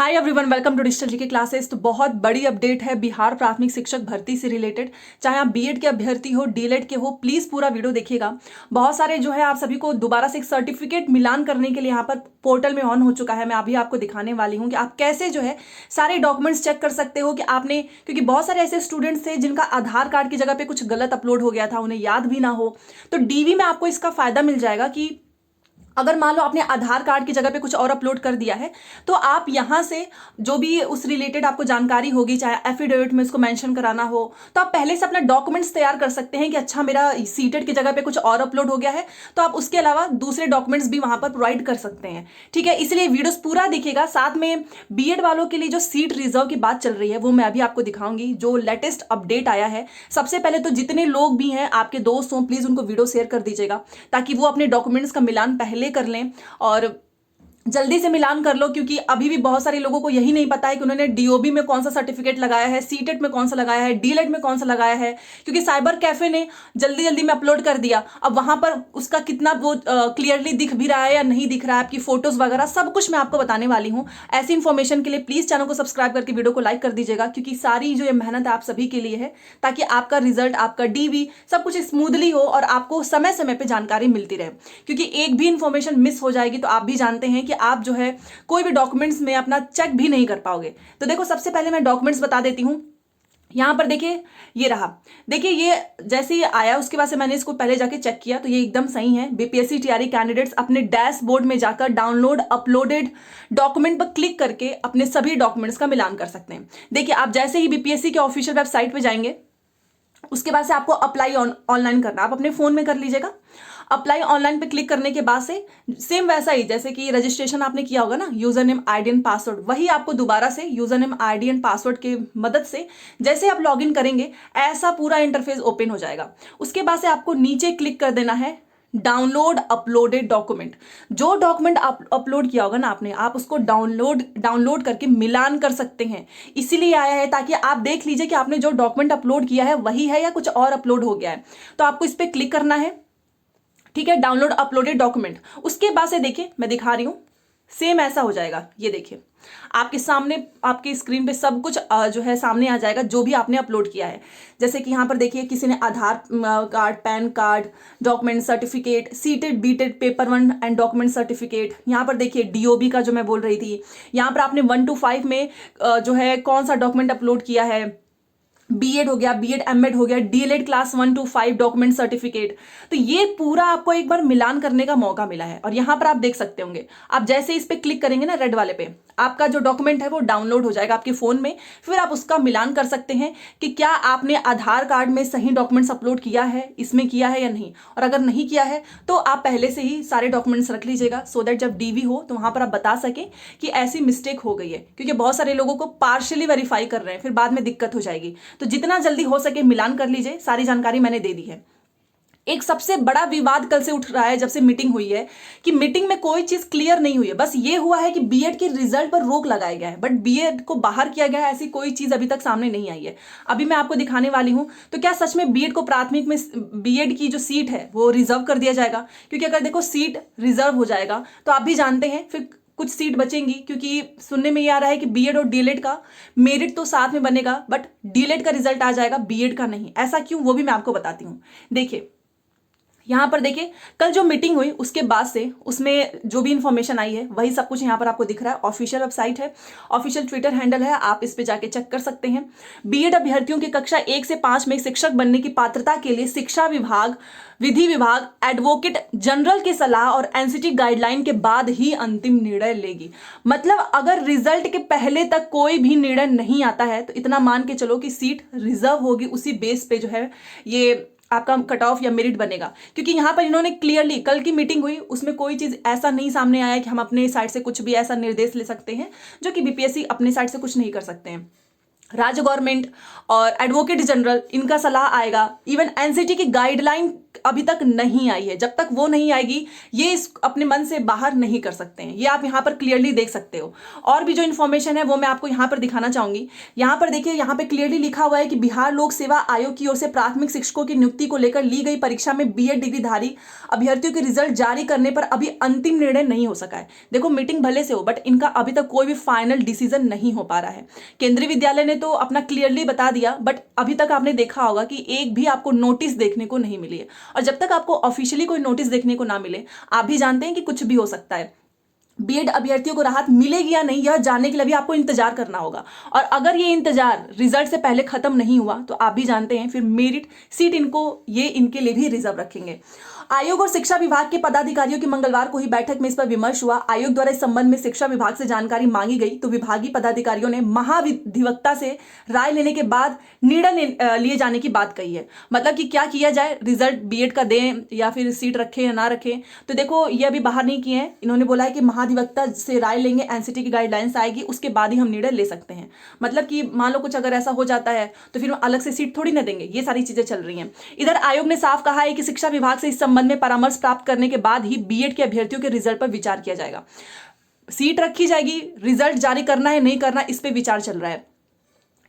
Hi everyone, welcome to digital GK classes. तो बहुत बड़ी अपडेट है बिहार प्राथमिक शिक्षक भर्ती से रिलेटेड। चाहे आप बीएड के अभ्यर्थी हो, डीएलएड के हो, प्लीज पूरा वीडियो देखिएगा। बहुत सारे जो है आप सभी को दोबारा से एक सर्टिफिकेट मिलान करने के लिए यहाँ पर पोर्टल में ऑन हो चुका है। मैं अभी आपको दिखाने वाली हूँ कि आप कैसे जो है सारे डॉक्यूमेंट्स चेक कर सकते हो कि आपने, क्योंकि बहुत सारे ऐसे स्टूडेंट्स थे जिनका आधार कार्ड की जगह पे कुछ गलत अपलोड हो गया था, उन्हें याद भी ना हो। तो डीवी में आपको इसका फायदा मिल जाएगा कि अगर मान लो आपने आधार कार्ड की जगह पे कुछ और अपलोड कर दिया है, तो आप यहां से जो भी उस रिलेटेड आपको जानकारी होगी, चाहे एफिडेविट में इसको मेंशन कराना हो, तो आप पहले से अपना डॉक्यूमेंट्स तैयार कर सकते हैं कि अच्छा मेरा सीटेड की जगह पे कुछ और अपलोड हो गया है, तो आप उसके अलावा दूसरे डॉक्यूमेंट्स भी वहां पर प्रोवाइड कर सकते हैं। ठीक है, इसलिए वीडियोस पूरा दिखेगा। साथ में बीएड वालों के लिए जो सीट रिजर्व की बात चल रही है वो मैं अभी आपको दिखाऊंगी, जो लेटेस्ट अपडेट आया है। सबसे पहले तो जितने लोग भी हैं आपके दोस्त हों, प्लीज उनको वीडियो शेयर कर दीजिएगा ताकि वो अपने डॉक्यूमेंट्स का मिलान पहले कर लें और जल्दी से मिलान कर लो, क्योंकि अभी भी बहुत सारे लोगों को यही नहीं पता है कि उन्होंने डीओबी में कौन सा सर्टिफिकेट लगाया है, सीटेट में कौन सा लगाया है, डीलेट में कौन सा लगाया है। क्योंकि साइबर कैफे ने जल्दी जल्दी में अपलोड कर दिया, अब वहां पर उसका कितना वो क्लियरली दिख भी रहा है या नहीं दिख रहा है, आपकी फोटोज वगैरह सब कुछ मैं आपको बताने वाली हूँ। ऐसी इन्फॉर्मेशन के लिए प्लीज चैनल को सब्सक्राइब करके वीडियो को लाइक कर दीजिएगा, क्योंकि सारी जो ये मेहनत है आप सभी के लिए है, ताकि आपका रिजल्ट, आपका डीवी सब कुछ स्मूथली हो और आपको समय समय पर जानकारी मिलती रहे। क्योंकि एक भी इंफॉर्मेशन मिस हो जाएगी तो आप भी जानते हैं कि आप जो है कोई भी डॉक्यूमेंट्स में अपना चेक भी नहीं कर पाओगे। तो देखो, सबसे पहले मैं डॉक्यूमेंट्स बता देती हूं। यहां पर देखिए, ये रहा। देखिए, ये जैसे ये आया उसके बाद से मैंने इसको पहले जाके चेक किया तो ये एकदम सही है। बीपीएससी टीआरई कैंडिडेट्स अपने डैशबोर्ड में जाकर डाउनलोड अपलोडेड डॉक्यूमेंट पर क्लिक करके अपने सभी डॉक्यूमेंट्स का मिलान कर सकते हैं। देखिए, आप जैसे ही बीपीएससी के ऑफिशियल वेबसाइट पे जाएंगे, उसके बाद से आपको अप्लाई ऑनलाइन करना, आप अपने फोन में कर लीजिएगा। अप्लाई ऑनलाइन पे क्लिक करने के बाद से सेम वैसा ही जैसे कि रजिस्ट्रेशन आपने किया होगा ना, user name ID and password, वही आपको दोबारा से user name ID and password के मदद से जैसे आप लॉगिन करेंगे ऐसा पूरा इंटरफेस ओपन हो जाएगा। उसके बाद से आपको नीचे क्लिक कर देना है डाउनलोड अपलोडेड डॉक्यूमेंट। जो डॉक्यूमेंट आप अपलोड किया होगा ना आपने, आप उसको डाउनलोड करके मिलान कर सकते हैं। इसीलिए आया है ताकि आप देख लीजिए कि आपने जो डॉक्यूमेंट अपलोड किया है वही है या कुछ और अपलोड हो गया है। तो आपको इस पर क्लिक करना है। ठीक है, डाउनलोड अपलोडेड डॉक्यूमेंट। उसके बाद से देखिए, मैं दिखा रही हूं, सेम ऐसा हो जाएगा। ये देखिए, आपके सामने आपकी स्क्रीन पे सब कुछ जो है सामने आ जाएगा, जो भी आपने अपलोड किया है। जैसे कि यहाँ पर देखिए, किसी ने Aadhaar card, PAN card, document certificate, सीटेड बीटेड पेपर 1 एंड डॉक्यूमेंट सर्टिफिकेट। यहाँ पर देखिए डीओबी का जो मैं बोल रही थी, यहाँ पर आपने 1 to 5 में जो है कौन सा डॉक्यूमेंट अपलोड किया है। बीएड हो गया, बीएड एमएड हो गया, DElEd class 1 to 5 document certificate. तो ये पूरा आपको एक बार मिलान करने का मौका मिला है। और यहां पर आप देख सकते होंगे, आप जैसे इस पे क्लिक करेंगे ना रेड वाले पे, आपका जो डॉक्यूमेंट है वो डाउनलोड हो जाएगा आपके फोन में। फिर आप उसका मिलान कर सकते हैं कि क्या आपने आधार कार्ड में सही डॉक्यूमेंट्स अपलोड किया है, इसमें किया है या नहीं। और अगर नहीं किया है तो आप पहले से ही सारे डॉक्यूमेंट्स रख लीजिएगा, सो दैट जब डीवी हो तो वहां पर आप बता सकें कि ऐसी मिस्टेक हो गई है। क्योंकि बहुत सारे लोगों को पार्शियली वेरीफाई कर रहे हैं, फिर बाद में दिक्कत हो जाएगी। तो जितना जल्दी हो सके मिलान कर लीजिए। सारी जानकारी मैंने दे दी है। एक सबसे बड़ा विवाद कल से उठ रहा है जब से मीटिंग हुई है, कि मीटिंग में कोई चीज क्लियर नहीं हुई है। बस ये हुआ है कि बीएड के रिजल्ट पर रोक लगाया गया है, बट बीएड को बाहर किया गया है, ऐसी कोई चीज अभी तक सामने नहीं आई है। अभी मैं आपको दिखाने वाली हूं। तो क्या सच में बीएड को प्राथमिक में बीएड की जो सीट है वो रिजर्व कर दिया जाएगा? क्योंकि अगर देखो सीट रिजर्व हो जाएगा तो आप भी जानते हैं फिर कुछ सीट बचेंगी। क्योंकि सुनने में ये आ रहा है कि बीएड और डीएलएड का मेरिट तो साथ में बनेगा, बट डीएलएड का रिजल्ट आ जाएगा, बीएड का नहीं। ऐसा क्यों, वो भी मैं आपको बताती हूँ। देखिए, यहां पर देखिए, कल जो मीटिंग हुई उसके बाद से उसमें जो भी इंफॉर्मेशन आई है वही सब कुछ यहां पर आपको दिख रहा है। ऑफिशियल वेबसाइट है, ऑफिशियल ट्विटर हैंडल है, आप इस पे जाके चेक कर सकते हैं। बीएड अभ्यर्थियों की कक्षा 1 से 5 में शिक्षक बनने की पात्रता के लिए शिक्षा विभाग, विधि विभाग, एडवोकेट जनरल की सलाह और एनसीटी गाइडलाइन के बाद ही अंतिम निर्णय लेगी। मतलब अगर रिजल्ट के पहले तक कोई भी निर्णय नहीं आता है तो इतना मान के चलो कि सीट रिजर्व होगी, उसी बेस पे जो है ये आपका कट ऑफ या मेरिट बनेगा। क्योंकि यहां पर इन्होंने क्लियरली, कल की मीटिंग हुई उसमें कोई चीज ऐसा नहीं सामने आया कि हम अपने साइड से कुछ भी ऐसा निर्देश ले सकते हैं जो कि बीपीएससी अपने साइड से कुछ नहीं कर सकते हैं। राज्य गवर्नमेंट और एडवोकेट जनरल इनका सलाह आएगा। इवन एनसीटी की गाइडलाइन अभी तक नहीं आई है। जब तक वो नहीं आएगी ये अपने मन से बाहर नहीं कर सकते हैं। ये आप यहाँ पर क्लियरली देख सकते हो। और भी जो इन्फॉर्मेशन है वो मैं आपको यहाँ पर दिखाना चाहूंगी। यहाँ पर देखिए, यहाँ पे क्लियरली लिखा हुआ है कि बिहार लोक सेवा आयोग की ओर से प्राथमिक शिक्षकों की नियुक्ति को लेकर ली गई परीक्षा में बीएड डिग्रीधारी अभ्यर्थियों के रिजल्ट जारी करने पर अभी अंतिम निर्णय नहीं हो सका है। देखो, मीटिंग भले से हो बट इनका अभी तक कोई भी फाइनल डिसीजन नहीं हो पा रहा है। केंद्रीय विद्यालय ने तो अपना क्लियरली बता दिया, बट अभी तक आपने देखा होगा कि एक भी आपको नोटिस देखने को नहीं मिली है। और जब तक आपको ऑफिशियली कोई नोटिस देखने को ना मिले, आप भी जानते हैं कि कुछ भी हो सकता है। बीएड अभ्यर्थियों को राहत मिलेगी या नहीं, यह जानने के लिए भी आपको इंतजार करना होगा। और अगर ये इंतजार रिजल्ट से पहले खत्म नहीं हुआ तो आप भी जानते हैं फिर मेरिट सीट ये इनके लिए भी रिजर्व रखेंगे। आयोग और शिक्षा विभाग के पदाधिकारियों की मंगलवार को ही बैठक में इस पर विमर्श हुआ। आयोग द्वारा इस संबंध में शिक्षा विभाग से जानकारी मांगी गई तो विभागीय पदाधिकारियों ने महाधिवक्ता से राय लेने के बाद निर्णय लिए जाने की बात कही है। मतलब कि क्या किया जाए, रिजल्ट बीएड का दें या फिर सीट रखें या ना रखें। तो देखो, ये अभी बाहर नहीं किए हैं। इन्होंने बोला है कि महाधिवक्ता से राय लेंगे, एनसीटी की गाइडलाइंस आएगी, उसके बाद ही हम निर्णय ले सकते हैं। मतलब कि मान लो कुछ अगर ऐसा हो जाता है तो फिर अलग से सीट थोड़ी ना देंगे। ये सारी चीजें चल रही हैं। इधर आयोग ने साफ कहा है कि शिक्षा विभाग से इस संबंध में परामर्श प्राप्त करने के बाद ही बीएड के अभ्यर्थियों के रिजल्ट पर विचार किया जाएगा। सीट रखी जाएगी, रिजल्ट जारी करना है नहीं करना, इस पे विचार चल रहा है।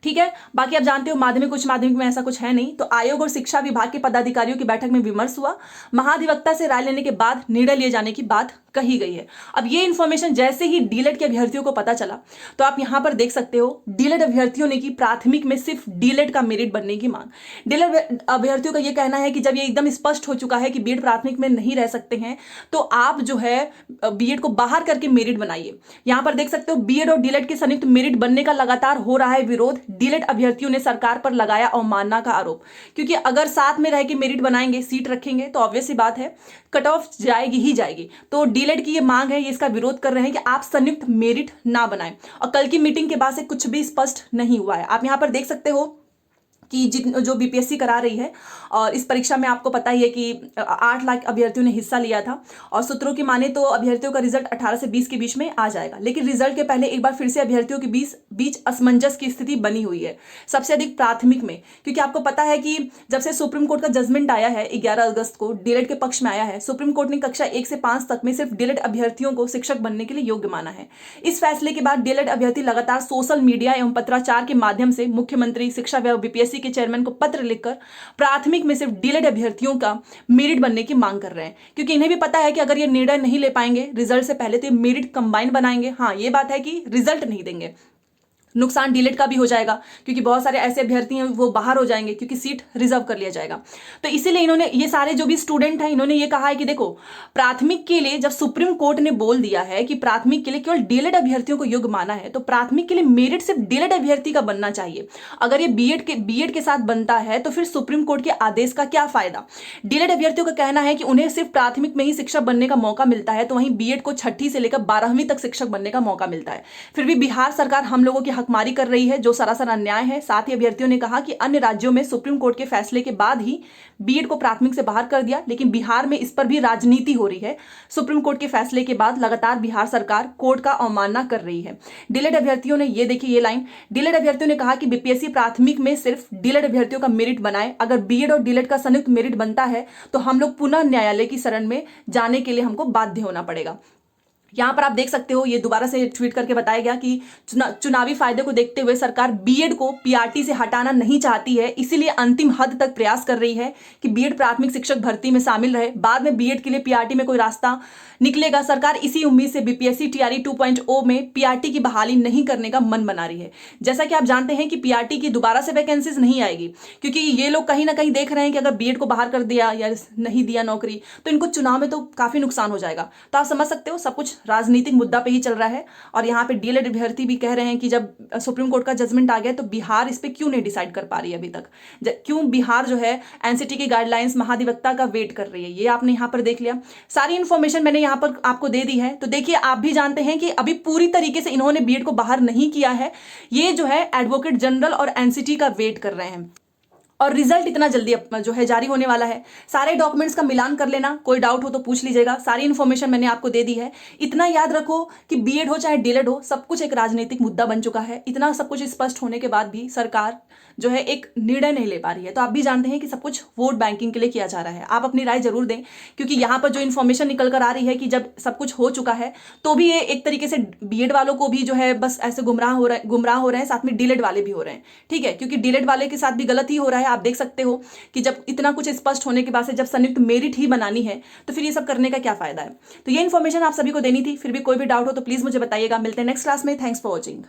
ठीक है, बाकी आप जानते हो माध्यमिक उच्च माध्यमिक में ऐसा कुछ है नहीं। तो आयोग और शिक्षा विभाग के पदाधिकारियों की बैठक में विमर्श हुआ। महाधिवक्ता से राय लेने के बाद निर्णय लिए जाने की बात कही गई है। अब ये इन्फॉर्मेशन जैसे ही डीएलएड के अभ्यर्थियों को पता चला तो आप यहां पर देख सकते हो, डीएलएड अभ्यर्थियों ने की प्राथमिक में सिर्फ डीएलएड का मेरिट बनने की मांग। डीएलएड अभ्यर्थियों का यह कहना है कि जब ये एकदम स्पष्ट हो चुका है कि बीएड प्राथमिक में नहीं रह सकते हैं तो आप जो है बीएड को बाहर करके मेरिट बनाइए। यहां पर देख सकते हो, बीएड और डीएलएड के संयुक्त मेरिट बनने का लगातार हो रहा है विरोध। डीएलएड अभ्यर्थियों ने सरकार पर लगाया अवमानना का आरोप, क्योंकि अगर साथ में रह के मेरिट बनाएंगे, सीट रखेंगे तो ऑब्वियस सी बात है कट ऑफ जाएगी ही जाएगी। तो डीएलएड की ये मांग है, ये इसका विरोध कर रहे हैं कि आप संयुक्त मेरिट ना बनाएं। और कल की मीटिंग के बाद से कुछ भी स्पष्ट नहीं हुआ है। आप यहां पर देख सकते हो कि जो बीपीएससी करा रही है, और इस परीक्षा में आपको पता ही है कि 8 लाख अभ्यर्थियों ने हिस्सा लिया था। और सूत्रों की माने तो अभ्यर्थियों का रिजल्ट 18 से 20 के बीच में आ जाएगा। लेकिन रिजल्ट के पहले एक बार फिर से अभ्यर्थियों के बीच असमंजस की स्थिति बनी हुई है, सबसे अधिक प्राथमिक में। क्योंकि आपको पता है कि जब से सुप्रीम कोर्ट का जजमेंट आया है 11 अगस्त को, डीएलएड के पक्ष में आया है। सुप्रीम कोर्ट ने कक्षा 1 से 5 तक में सिर्फ डीएलएड अभ्यर्थियों को शिक्षक बनने के लिए योग्य माना है। इस फैसले के बाद डीएलएड अभ्यर्थी लगातार सोशल मीडिया एवं पत्राचार के माध्यम से मुख्यमंत्री, शिक्षा विभाग, बीपीएससी के चेयरमैन को पत्र लिखकर प्राथमिक में सिर्फ डीएलएड अभ्यर्थियों का मेरिट बनने की मांग कर रहे हैं। क्योंकि इन्हें भी पता है कि अगर ये निर्णय नहीं ले पाएंगे रिजल्ट से पहले तो ये मेरिट कंबाइन बनाएंगे। हाँ, ये बात है कि रिजल्ट नहीं देंगे, नुकसान डीएलएड का भी हो जाएगा, क्योंकि बहुत सारे ऐसे अभ्यर्थी हैं वो बाहर हो जाएंगे क्योंकि सीट रिजर्व कर लिया जाएगा। तो इसीलिए इन्होंने, ये सारे जो भी स्टूडेंट हैं, इन्होंने ये कहा है कि देखो, प्राथमिक के लिए जब सुप्रीम कोर्ट ने बोल दिया है कि प्राथमिक के लिए केवल डीएलएड अभ्यर्थियों को योग्य माना है, तो प्राथमिक के लिए मेरिट सिर्फ डीएलएड अभ्यर्थी का बनना चाहिए। अगर ये बीएड के साथ बनता है तो फिर सुप्रीम कोर्ट के आदेश का क्या फायदा। डीएलएड अभ्यर्थियों का कहना है कि उन्हें सिर्फ प्राथमिक में ही शिक्षक बनने का मौका मिलता है, तो वहीं बीएड को 6ठी से लेकर 12वीं तक शिक्षक बनने का मौका मिलता है। फिर भी बिहार सरकार हम लोगों की हकमारी कर रही है, जो सरासर अन्याय है। साथ ही अभ्यर्थियों ने कहा कि अन्य राज्यों में सुप्रीम कोर्ट के फैसले के बाद ही बीएड को प्राथमिक से बाहर कर दिया, लेकिन बिहार में इस पर भी राजनीति हो रही है। सुप्रीम कोर्ट के फैसले के बाद लगातार बिहार सरकार कोर्ट का अवमानना कर रही है। डीएलएड अभ्यर्थियों ने, ये देखिए ये लाइन, डीएलएड अभ्यर्थियों ने कहा कि बीपीएससी प्राथमिक में सिर्फ डीएलएड अभ्यर्थियों का मेरिट बनाए। अगर बीएड और डीएलएड का संयुक्त मेरिट बनता है तो हम लोग पुनः न्यायालय की शरण में जाने के लिए हमको बाध्य होना पड़ेगा। यहां पर आप देख सकते हो, ये दोबारा से ट्वीट करके बताया गया कि चुनावी फायदे को देखते हुए सरकार बीएड को पीआरटी से हटाना नहीं चाहती है, इसीलिए अंतिम हद तक प्रयास कर रही है कि बीएड प्राथमिक शिक्षक भर्ती में शामिल रहे। बाद में बीएड के लिए पीआरटी में कोई रास्ता निकलेगा। सरकार इसी उम्मीद से बीपीएससी टीआरई 2.0 में पीआरटी की बहाली नहीं करने का मन बना रही है। जैसा कि आप जानते हैं कि पीआरटी की दोबारा से वैकेंसीज नहीं आएगी, क्योंकि ये लोग कहीं ना कहीं देख रहे हैं कि अगर बीएड को बाहर कर दिया या नहीं दिया नौकरी तो इनको चुनाव में तो काफी नुकसान हो जाएगा। तो आप समझ सकते हो, सब कुछ राजनीतिक मुद्दा पे ही चल रहा है। और यहाँ पे डीएलएड अभ्यर्थी भी कह रहे हैं कि जब सुप्रीम कोर्ट का जजमेंट आ गया तो बिहार इस पे क्यों नहीं डिसाइड कर पा रही है अभी तक, क्यों बिहार जो है एनसीटी की गाइडलाइंस, महाधिवक्ता का वेट कर रही है। ये आपने यहाँ पर देख लिया, सारी इंफॉर्मेशन मैंने यहाँ पर आपको दे दी है। तो देखिए, आप भी जानते हैं कि अभी पूरी तरीके से इन्होंने बीएड को बाहर नहीं किया है। ये जो है एडवोकेट जनरल और एनसीटी का वेट कर रहे हैं। और रिजल्ट इतना जल्दी जो है जारी होने वाला है। सारे डॉक्यूमेंट्स का मिलान कर लेना, कोई डाउट हो तो पूछ लीजिएगा। सारी इन्फॉर्मेशन मैंने आपको दे दी है। इतना याद रखो कि बीएड हो चाहे डीएलएड हो, सब कुछ एक राजनीतिक मुद्दा बन चुका है। इतना सब कुछ स्पष्ट होने के बाद भी सरकार जो है एक निर्णय नहीं ले पा रही है। तो आप भी जानते हैं कि सब कुछ वोट बैंकिंग के लिए किया जा रहा है। आप अपनी राय जरूर दें, क्योंकि यहाँ पर जो इन्फॉर्मेशन निकल कर आ रही है कि जब सब कुछ हो चुका है तो भी ये एक तरीके से बीएड वालों को भी जो है बस ऐसे गुमराह हो रहे हैं, साथ में डीएलएड वाले भी हो रहे हैं। ठीक है, क्योंकि डीएलएड वाले के साथ भी गलत ही हो रहा है। आप देख सकते हो कि जब इतना कुछ स्पष्ट होने के बाद से जब संयुक्त मेरिट ही बनानी है तो फिर ये सब करने का क्या फायदा है। तो ये इन्फॉर्मेशन आप सभी को देनी थी। फिर भी कोई भी डाउट हो तो प्लीज मुझे बताइएगा। मिलते हैं नेक्स्ट क्लास में। Thanks for watching.